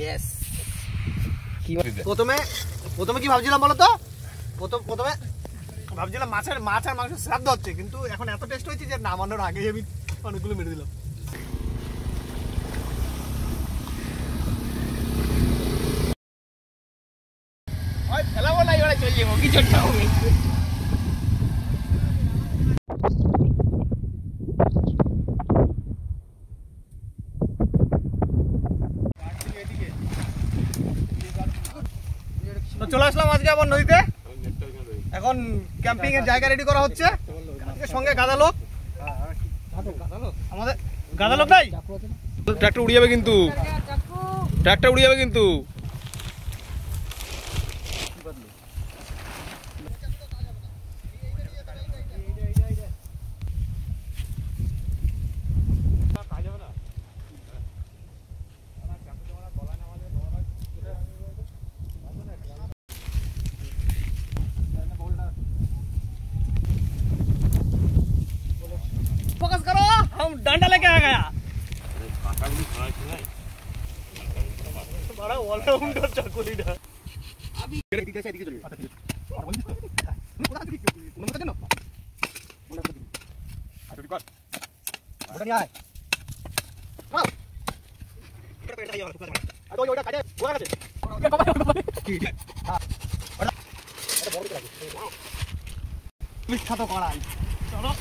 Yes. প্রথমে কি ভাবছিলাম বলো তো, প্রথমে ভাবছিলাম মাছ আর মাংস শ্রাদ্ধ হচ্ছে, কিন্তু এখন এত টেস্ট হয়েছে যে নামানোর আগেই আমি অনেকগুলো মেরে দিলাম। ফেলাবো না, এবারে চলে যাবো কি ছোট্ট হবে। চলে আসলাম আজকে আবার নদীতে। এখন ক্যাম্পিং এর জায়গা রেডি করা হচ্ছে। সঙ্গে গাদা লোক, আমাদের গাদা লোক নাই। ট্রাক্টর উড়ে যাবে কিন্তু, ট্রাক্টর উড়ে যাবে কিন্তু। फोकस करो, हम डंडा लेके आ गया। बड़ा ऑलराउंडर चाकुरी डा। अभी एदिके से एदिके चलिए। और बोल कोना दिखे कोना मत देनो। बोला कर। आ तो कर। बोला नहीं आए। आओ। इधर पेट आइए वाला। आ तो योड़ा काटे बोला काटे। ये बाबा ठीक है। हां। अरे बहुत लगे। मिठा तो कौन आई। चलो।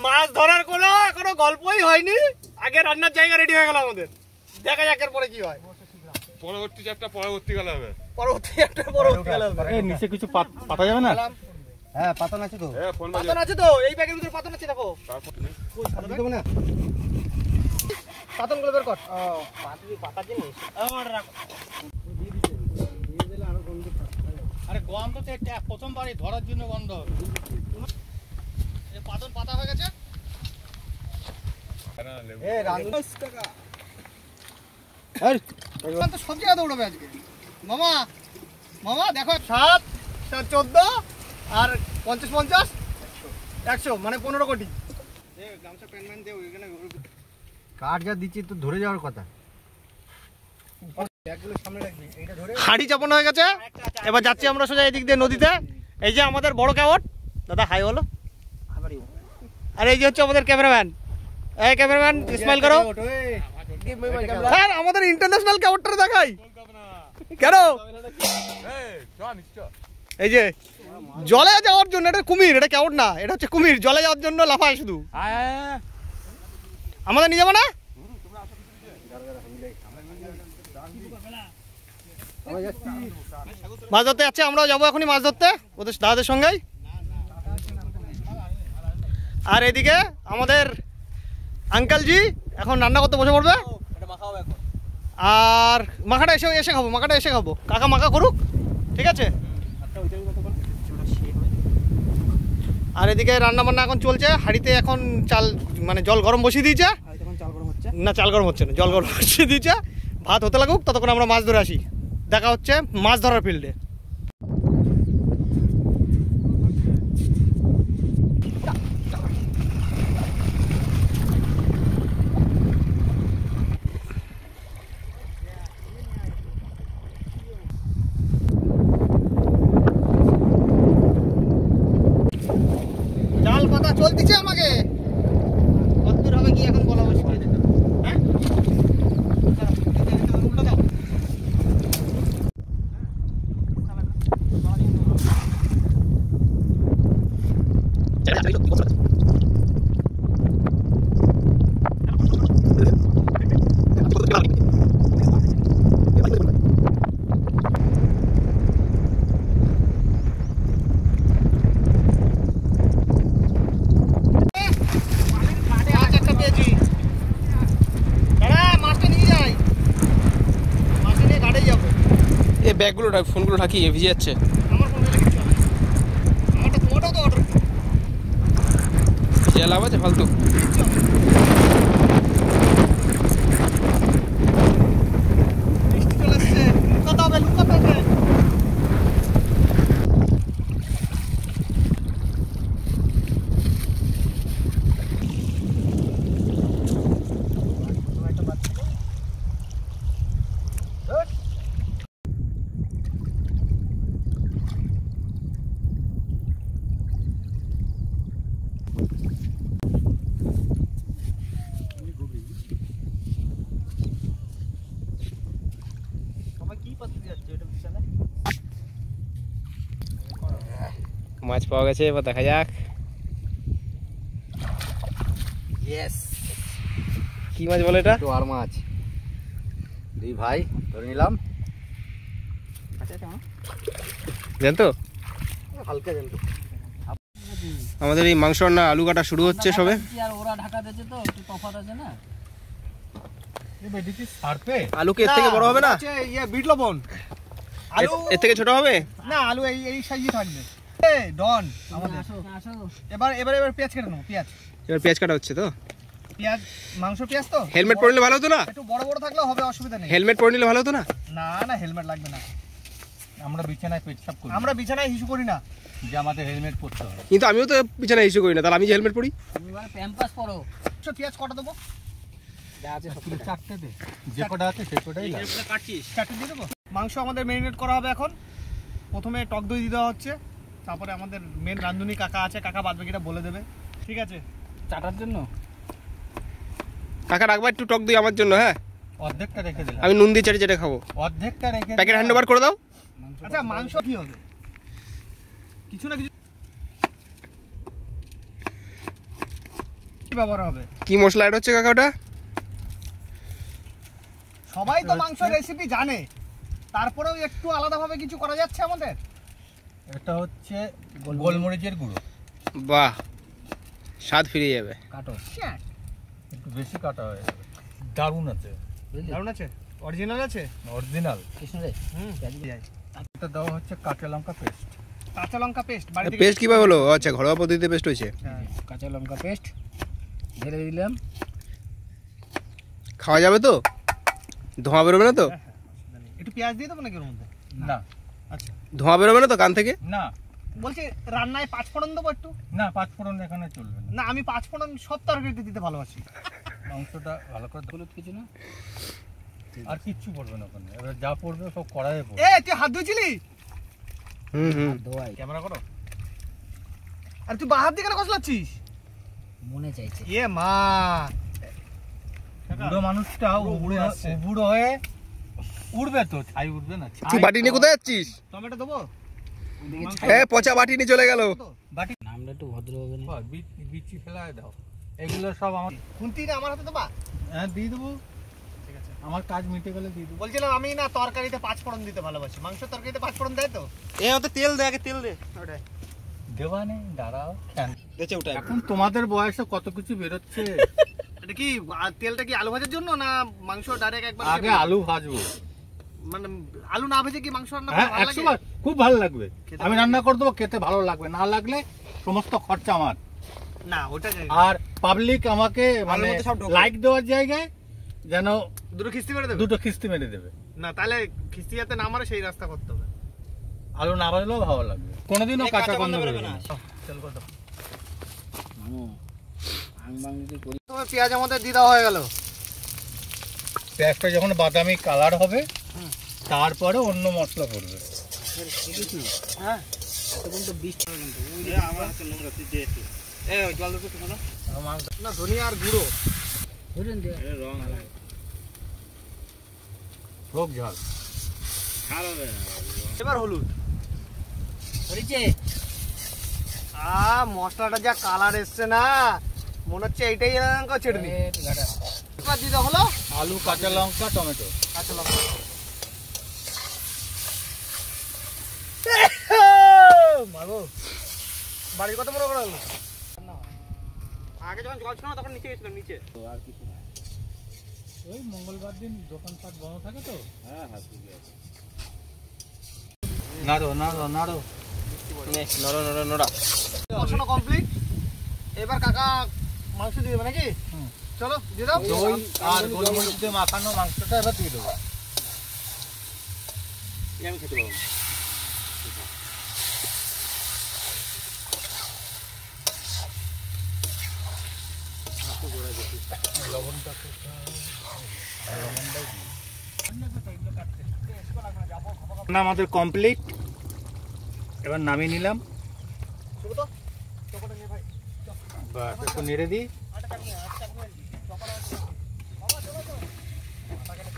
মাছ ধরার কোনো গল্পই হয়নি, আগে রান্নার জায়গা রেডি হয়ে গেল আমাদের। দেখা যাক এরপরে কি হয়। পরবর্তীকালে হবে। পরবর্তীকালে হবে। এই নিচে কিছু পাতা যাবে না? হ্যাঁ পাতা আছে তো। পাতা আছে তো, এই ব্যাগের ভিতরে পাতা আছে দেখো। পাতা দেব না। পাতনগুলো বের কর। ও পাতা জিনিস। আমার রাখো। আরে গন্ধ তো এটা প্রথমবারই ধরার জন্য গন্ধ। এই পাতন পাতা হয়ে গেছে। এ রানু 10 টাকা। এই তো সব জায়গায় দৌড়াবে আজকে। মামা দেখো 7 14 আর 50 100 মানে 15 কোটি। এ গামছা প্যান্টম্যান দে ওইখানে কাট যা দিচ্ছি তো ধরে যাওয়ার কথা। হাড়ি চাপানো হয়ে গেছে, এবার যাচ্ছি আমরা সোজা এদিক দিয়ে নদীতে। এই যে আমাদের বড় ক্যাওট দাদা, হাই বলো। আর এই যে হচ্ছে আমাদের ক্যামেরাম্যান। এই ক্যামেরাম্যান স্মাইল করো। স্যার আমাদের ইন্টারন্যাশনাল ক্যাওটটা দেখাই কেন? এই যে জলে যাওয়ার জন্য, এটা কুমির, এটা ক্যাওট না, এটা হচ্ছে কুমির। জলে যাওয়ার জন্য লাফায় শুধু। আমাদের নিয়ে যাবো না? মাছ ধরতে যাচ্ছে, আমরাও যাবো এখনই মাছ ধরতে ওদের দাদাদের সঙ্গেই। আর এদিকে আমাদের আঙ্কেলজি এখন রান্না করতে বসে পড়বে। আর মাখাটা এসে খাবো। কাকা মাখা করুক, ঠিক আছে। আর এদিকে রান্না বান্না এখন চলছে। হাঁড়িতে এখন জল গরম বসিয়ে দিয়েছে। না চাল গরম হচ্ছে না, জল গরম বসিয়ে দিয়েছে। ভাত হতে লাগুক, ততক্ষণ আমরা মাছ ধরে আসি। দেখা হচ্ছে মাছ ধরার ফিল্ডে। জাল পাতা চলতেছে আমাকে, কতদূর হবে কি এখন বলা মুশকিল। হ্যাঁ ব্যাগগুলো ফোনগুলো ঢাকি ভিজে যাচ্ছে। ভিজে লাভ আছে ফালতু। মাছ পাওয়া গেছে, এবার দেখা যাক ইয়েস, কি মাছ বলে এটা। জোয়ার মাছ। দুই ভাই ধরে নিলাম। জানতো হালকা জানতো। আমাদের এই মাংস রান্না আলু কাটা শুরু হচ্ছে সবে। আর ওরা ঢাকা দিয়েছে তো একটু তফাৎ আছে না। আলু কি এর থেকে বড় হবে না? ইয়ে বিট লবণ। আলু এর থেকে ছোট হবে না, আলু এই সাইজই থাকবে। ডন আমাদের। আসো আসো। এবার পেঁয়াজ কেটে নেবো। এবার পেঁয়াজ কাটা হচ্ছে তো। পেঁয়াজ মাংস পেঁয়াজ তো। হেলমেট পরে নিলে ভালো হতো না? একটু বড় বড় থাকলেও হবে, অসুবিধা নেই। হেলমেট পরে নিলে ভালো হতো না? না হেলমেট লাগবে না। আমরা বিছানায় পেচ্ছাপ করি, আমরা বিছানায় হিসু করি না। যে আমাদের হেলমেট পরতে হবে। কিন্তু আমিও তো বিছানায় ইস্যু করি না, তাহলে আমি যে হেলমেট পরি। তুমি এবার প্যাম্পাস পরো। পেঁয়াজ কটা দেবো? চারটে দে, যে কটা আছে সে কটাই লাগবে। চারটে দিয়ে দেবো। মাংস আমাদের ম্যারিনেট করা হবে এখন। প্রথমে টক দই দিয়ে দেওয়া হচ্ছে, তারপরে আমাদের মেন রাঁধুনি কাকা আছে, কাকা বাদ বাকিটা বলে দেবে। ঠিক আছে, চাটার জন্য কাকা রাখবা একটু টক দই আমার জন্য। হ্যাঁ, অর্ধেকটা রেখে দিলাম। আমি নুন দিয়ে চেটে চেটে খাবো। অর্ধেকটা রেখে প্যাকেট হ্যান্ড ওভার করে দাও। আচ্ছা মাংস কি হবে? কিছু না কিছু ব্যবহার হবে। কি মশলা অ্যাড হচ্ছে কাকা ওটা? সবাই তো মাংসের রেসিপি জানে, তারপরেও একটু আলাদাভাবে কিছু করা যাচ্ছে আমাদের। এটা হচ্ছে গোলমরিচের গুঁড়ো। বাহ, স্বাদ ফিরে যাবে। কাটো। একটু বেশি কাটা হয়ে যাবে। দারুণ আছে, বুঝলি? দারুণ আছে, অরিজিনাল আছে। অরিজিনাল। কৃষ্ণ রে। এটা দেওয়া হচ্ছে কাঁচা লঙ্কা পেস্ট। কাঁচা লঙ্কা পেস্ট বাড়ি থেকে। পেস্ট কিভাবে হলো? আচ্ছা, ঘরোয়া পদ্ধতিতে পেস্ট হয়েছে। হ্যাঁ। কাঁচা লঙ্কা পেস্ট ঢেলে দিলাম। খাওয়া যাবে তো? ধোঁয়া বেরোবে না তো? একটু পেঁয়াজ দিয়ে দেবো নাকি ওর মধ্যে? না আচ্ছা, ধোঁয়া বেরোবে না তো কান থেকে? না বলছি রান্নায় পাঁচ ফোড়ন দেবো একটু। না, পাঁচ ফোড়ন এখানে চলবে না। না, আমি পাঁচ ফোড়ন সব তরকারিতে দিতে ভালোবাসি। মাংসটা ভালো করে হলুদ কিছু না। আর কিচ্ছু পড়বে না ওখানে। এবার যা পড়বে সব কড়াইয়ে পড়বে। এ তুই হাত ধুইছিলি? হুম। ধোয়াই ক্যামেরা করো। আর তুই বাহার দিকে কেন কসলাচ্ছিস? মনে চাইছে। এ মা, বুড়ো মানুষটা উড়ে আসছে। উবুড়ো হয়ে উড়বে তো, ছাই উঠবে না। তুই বাটি নিয়ে কোথায় যাচ্ছিস? টমেটো দেবো? হ্যাঁ, পচা বাটি নিয়ে চলে গেল। বাটি নামটা একটু ভদ্র হবে না। বিচি ফেলায় দাও। এগুলো সব আমার, খুন্তি না আমার হাতে দেবা? হ্যাঁ দিয়ে দেবো। ঠিক আছে, আমার কাজ মিটে গেলে দিয়ে দেবো। বলছিলাম আমি না তরকারিতে পাঁচ ফোড়ন দিতে ভালোবাসি। মাংস তরকারিতে পাঁচ ফোড়ন দেয় তো? এ ওতে তেল দে, আগে তেল দে। ওটাই দেওয়া নেই, দাঁড়াও। দেছে ওটাই। এখন তোমাদের বয়সে কত কিছু বেরোচ্ছে। এটা কি তেলটা কি আলু ভাজার জন্য না মাংস ডাইরেক্ট একবার? আগে আলু ভাজবো। মানে আলু না ভেজে কি মাংস রান্না হ্যাঁ, করা ভালো লাগে? 100 বার খুব ভালো লাগবে। খেতে আমি ভালো রান্না করে দেবো, খেতে ভালো লাগবে। না লাগলে সমস্ত খরচা আমার। না, ওটা যাই। আর পাবলিক আমাকে মানে মধ্যে সব ঢোকে। লাইক দেওয়ার জায়গায় যেন দুটো খিস্তি মেরে দেবে? দুটো খিস্তি মেরে দেবে। না, তাহলে খিস্তি যাতে না মারে সেই রাস্তা করতে হবে। আলু না ভাজলেও ভালো লাগবে। কোনোদিনও কাঁচা গন্ধ বেরোবে না। তেল করে দাও। মামু আং বাং যদি করি। তোমার পেঁয়াজ আমাদের দিয়ে দেওয়া হয়ে গেল। পেঁয়াজটা যখন বাদামি কালার হবে হুম। তারপরে অন্য মশলা পড়বে। হ্যাঁ, তখন তো বৃষ্টি হবে কিন্তু। জল দেবো তো না, ধনিয়া আর গুঁড়ো। বুঝলেন তো? হোক ঝাল। এবার হলুদ। হয়েছে? মশলাটা যা কালার এসছে না, মনে হচ্ছে এইটাই চেটনি। এবার দিতে হলো আলু, কাঁচা লঙ্কা, টমেটো। কাঁচা লঙ্কা। মাগো, বাড়ির কত বড় করে হলো? আগে যখন জল ছিল না তখন নিচে গেছিলাম, নিচে। আর কিছু না। ওই মঙ্গলবার দিন দোকানপাট বন্ধ থাকে তো। হ্যাঁ হ্যাঁ ঠিক আছে। নাড়ো নাড়ো নাড়ো। নড়া নড়া নড়া। কষানো কমপ্লিট। এবার কাকা মাংস দিয়ে দেবে নাকি? চলো দিয়ে দাও। দই আর গোলমরিচ দিয়ে মাখানো মাংসটা এবার দিয়ে দেবো। আমি খেতে পারবো। না, আমাদের কমপ্লিট। এবার নামিয়ে নিলাম। বাস, একটু নেড়ে দিই।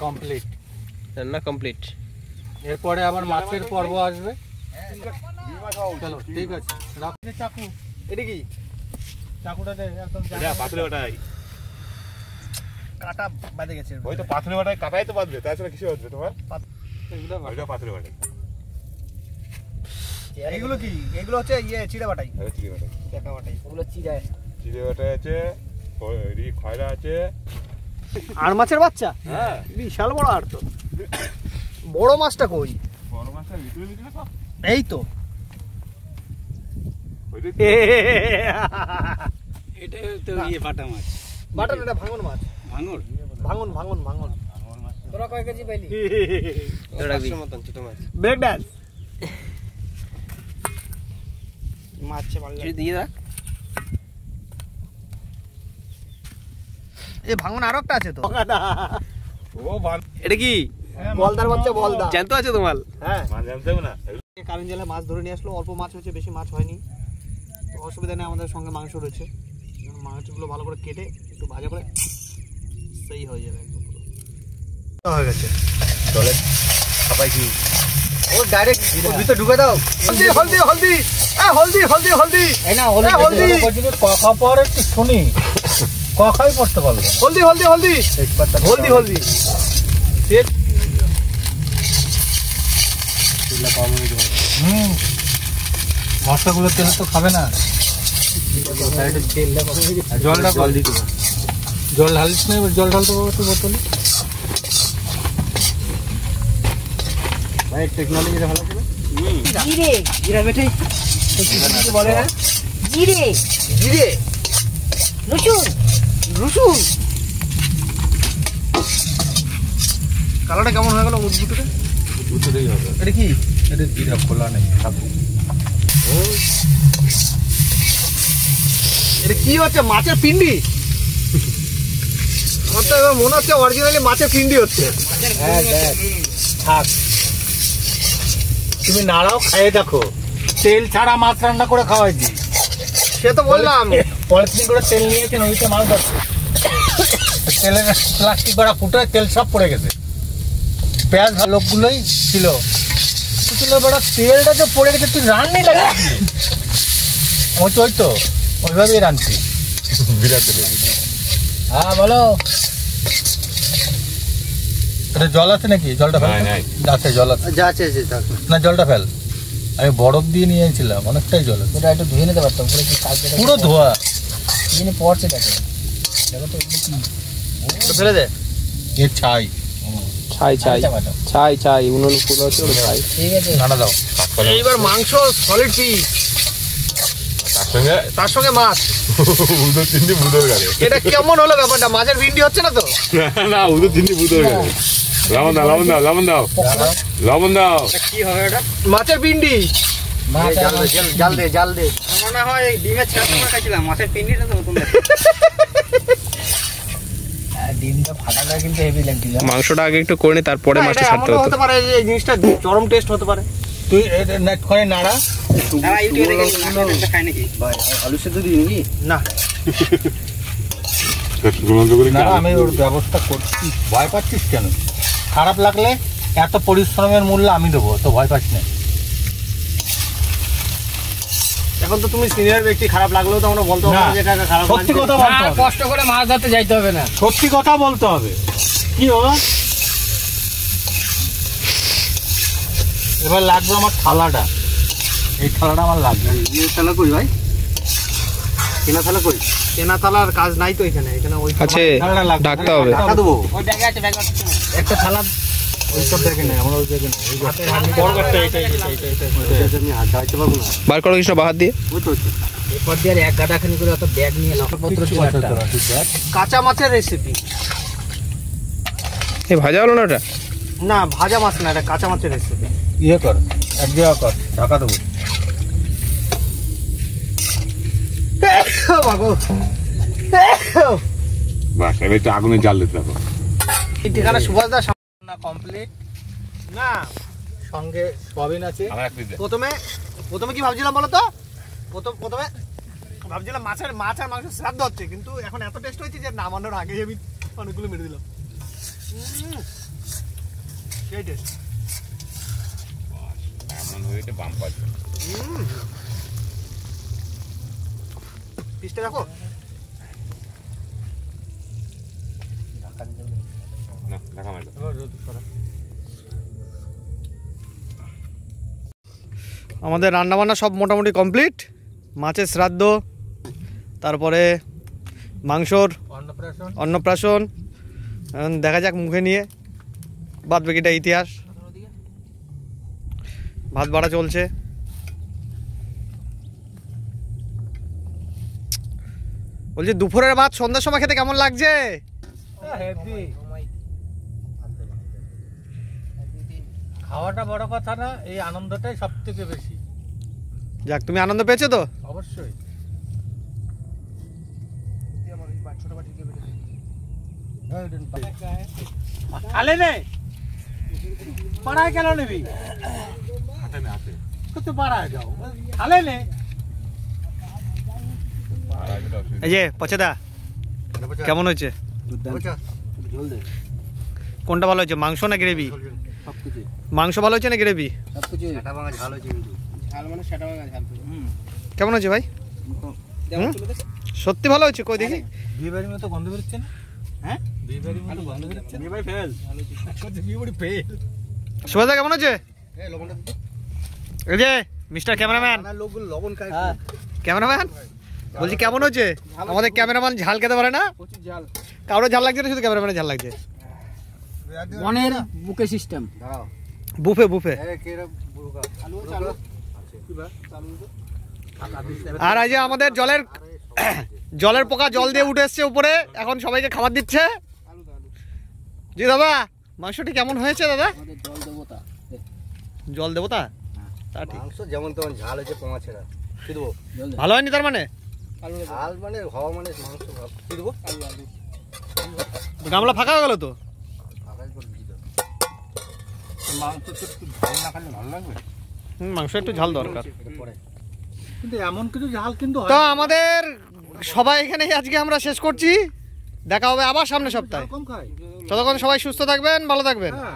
কমপ্লিট। রান্না কমপ্লিট। এরপরে আবার মাছের পর্ব আসবে। চলো ঠিক আছে রাখ। চাকু, এটা কি চাকুটা দে একদম এটা পাথরে বাটাই। কাটা বাঁধে গেছে ওই তো পাথরে বাটাই কাটাই তো বাঁধবে, তাছাড়া কিছু বাঁধবে তোমার? ওইটা পাথরে বাটাই। এইগুলো কি? এগুলো হচ্ছে চিড়ে বাটাই, আরে চিড়ে বাটাই। দেখা বাটাই। ওগুলো চিড়ায়। চিড়ে বাটাই আছে, খয়রা আছে। আর মাছের বাচ্চা? হ্যাঁ। বিশাল বড় আর তো। বড় মাছটা কই? বড় মাছটা ভিতরে ভিতরে সব। এই তো। ওইটাই এটা তো পাটা মাছ। বাটার এটা ভাঙন মাছ। ভাঙর? ভাঙন ভাঙন ভাঙন। তোরা কয় কেজি পাইলি? Break dance. দিয়ে দাও। এই ভাঙন আরো একটা আছে তো। ও বান। এটা কি বলদার বাচ্চা বলদা। জ্যান্ত আছে তোমার? হ্যাঁ। মাছ জানতে হবে না। কারণ জেলায় মাছ ধরে নিয়ে আসলো, অল্প মাছ হয়েছে, বেশি মাছ হয়নি। তো অসুবিধা নেই, আমাদের সঙ্গে মাংস রয়েছে। মাছগুলো ভালো করে কেটে একটু ভাজা করে সেই হয়ে যাবে একদম পুরো। হয়ে গেছে। চলে খাপাই কি? ও ডাইরেক্ট ভিতরে ঢুকে দাও। হলদি হলদি হলদি, হলদি হলদি হলদি। এই না হলদি হলদি। কথা পরে একটু শুনি, কথাই পড়তে পারবো। হলদি হলদি হলদি হলদি হলদি। মশলাগুলো তেল তো খাবে না। জলটা জল দিতে জল ঢালিস না, এবার জল ঢালতে পারবো তুই বোতলে। ভাই টেকনোলজিটা ভালো ছিল। জিরে, জিরা বেটে। কি বলে না? জিরে, জিরে, রসুন। রসুন। কালারটা কেমন হয়ে গেল উদ্ভুতটা? দুটোই হবে। এটা কি? এটা জিরা খোলা নেই, থাকুক। এটা কি হচ্ছে? মাছের পিন্ডি? আমার তো এবার মনে হচ্ছে অরিজিনালি মাছের পিন্ডি হচ্ছে। হ্যাঁ দেখ, থাক। তুমি নাড়াও, খাইয়ে দেখো। তেল ছাড়া মাছ রান্না করে খাওয়াইছি। সে তো বললাম। পলিথিন করে তেল নিয়েছেন, ওইটা মাছ ধরছে। তেলের প্লাস্টিক বাড়া ফুটে তেল সব পড়ে গেছে। পেঁয়াজ লোকগুলোই ছিল, বেড়া তেলটা যে পড়ে গেছে, তুই রান্নাই লাগিয়েছিলি। ওই তো ওইভাবেই রাঁধছি। বিরাট হ্যাঁ বলো। এটা জল আছে নাকি? জলটা ফেল। নাই। আছে, জল আছে। যা আছে না, জলটা ফেল। আমি বরফ দিয়ে নিয়েছিলাম, অনেকটাই জল আছে। ওটা একটু ধুয়ে নিতে পারতাম, পুরো কি কালকে পুরো ধোয়া। যিনি পড়ছে দেখো। দেখো তো ফেলে দে। এর ছাই ছাই ছাই ছাই ছাই উনুন ফুল আছে ওটা ছাই। ঠিক আছে। নাড়া দাও। এইবার মাংস সলিড পিস, তার সঙ্গে মাছ। উদর তিনটি বুদর গেলে। এটা কেমন হলো ব্যাপারটা? মাছের ভিন্ডি হচ্ছে না তো? না, উদর তিনটি বুদর গেলে। লবণ দাও, লবণ দাও, লবণ দাও, লবণ দাও। কি হবে এটা? মাছের পিন্ডি। জাল দে জাল দে। মনে হয় ডিমের ছাড়া খাইছিলাম, মাছের পিন্ডিটা তো নতুন। ডিমটা ফাটাটা কিন্তু হেভি লাগছিল। মাংসটা আগে একটু করে নি, তারপরে মাছটা ছাড়তে এমনও হতো। হতে পারে যে এই জিনিসটা চরম টেস্ট হতে পারে। তুই নেট করে নাড়া। তারা ইউটিউবে দেখে নাটকটা খায় নাকি? ভাই আলু সেদ্ধ দিই নাকি? না, নাড়া, আমি ওর ব্যবস্থা করছি। ভয় পাচ্ছিস কেন? খারাপ লাগলে এত পরিশ্রমের মূল্য আমি দেবো, তো ভয় পাচ্ছি না। এখন তো তুমি সিনিয়র ব্যক্তি, খারাপ লাগলেও তো আমরা বলতে না, হবে যে এটা খারাপ সত্যি লাগছে। কথা বলতে হবে। কষ্ট করে মাছ ধরতে যাইতে হবে না। সত্যি কথা বলতে হবে। কি হলো? এবার লাগবে আমার থালাটা। এই থালাটা আমার লাগবে। ইয়ে থালা কই ভাই? কেনা থালা কই? কেনা থালার কাজ নাই তো এখানে। এখানে ওই আছে, থালাটা লাগবে। ঢাকতে হবে। টাকা দেবো। ওই ব্যাগে আছে, ব্যাগে আছে। একটা থালা ওই সব দেখে নেই, আমরা ওই দেখে নেই। বড় একটা এটা আমি হাত দাঁড়াইতে পারবো না। বার করো কৃষ্ণ বাহাত দিয়ে। ওই তো হচ্ছে। এরপর দিয়ে আর এক গাদাখানি করে অত ব্যাগ নিয়ে নকশপত্র ছিল একটা। কাঁচা মাছের রেসিপি। এই ভাজা হলো না ওটা? না ভাজা মাছ না, এটা কাঁচা মাছের রেসিপি। ইয়ে কর, এক দেওয়া কর, ঢাকা দেবো। বাস, এবার একটু আগুনে জাল দিতে হবে। এই ঠিকানা সুভাষ দা। না কমপ্লিট। না, সঙ্গে সয়াবিন আছে। আমার এক পিস দে। প্রথমে কি ভাবছিলাম বলো তো? প্রথমে ভাবছিলাম মাছ আর মাংস শ্রাদ্ধ হচ্ছে, কিন্তু এখন এত টেস্ট হয়েছে যে নামানোর আগেই আমি অনেকগুলো মেরে দিলাম। সেই টেস্ট। আনন্দ হয়েছে বাম পাচ্ছে পিসটা রাখো। না ঢাকা মারো আমাদের রান্নাবান্না সব মোটামুটি কমপ্লিট। মাছের শ্রাদ্ধ, তারপরে মাংসর অন্নপ্রাশন। এখন দেখা যাক মুখে নিয়ে, বাদ বাকিটা ইতিহাস। ভাত বাড়া চলছে। বলছি দুপুরের ভাত সন্ধ্যার সময় খেতে কেমন লাগছে? হেভি। খাওয়াটা বড় কথা না, এই আনন্দটাই সব থেকে বেশি। যাক, তুমি আনন্দ পেয়েছো তো? অবশ্যই। খালে নে পাড়ায় কেন নিবি? কত পাড়ায় যাও, খালে নে। এই যে পচেদা, কেমন হয়েছে? কোনটা ভালো হয়েছে, মাংস না গ্রেভি? মাংস ভালো হয়েছে না গ্রেভি? কেমন হয়েছে ভাই? সত্যি ভালো হয়েছে? কই দেখি। বিয়ে বাড়ির মতো গন্ধ বেরোচ্ছে না? হ্যাঁ, বিয়ে বাড়ির মতো গন্ধ বেরোচ্ছে। বিয়ে বাড়ি ফেল, বিয়ে বাড়ি ফেল। সুভাষদা কেমন হয়েছে? এই যে মিস্টার ক্যামেরাম্যান, লবণ খায়। ক্যামেরাম্যান বলছি কেমন হয়েছে? আমাদের ক্যামেরাম্যান ঝাল খেতে পারে না। কারো ঝাল লাগছে না, শুধু ক্যামেরাম্যানের ঝাল লাগছে। মনের বুকে সিস্টেম। Buffet buffet. আর এই যে আমাদের জলের পোকা জল দিয়ে উঠে এসছে উপরে, এখন সবাইকে খাবার দিচ্ছে। জি দাদা, মাংসটি কেমন হয়েছে দাদা? আমাদের জল দেবতা। জল দেবতা? তা ঠিক। মাংস যেমন তেমন ঝাল হয়েছে, পোঙা ছেড়া কি দেবো? ভালো হয়নি তার মানে? ঝাল মানে হওয়া মানে মাংস কি দেবো? গামলা ফাঁকা হয়ে গেল তো। মাংস তো একটু ঝাল না খেলে ভালো লাগবে। মাংস একটু ঝাল দরকার। কিন্তু এমন কিছু ঝাল কিন্তু তো আমাদের সবাই এখানে আজকে আমরা শেষ করছি। দেখা হবে আবার সামনের সপ্তাহে। কম খায়। ততক্ষণ সবাই সুস্থ থাকবেন, ভালো থাকবেন। হ্যাঁ।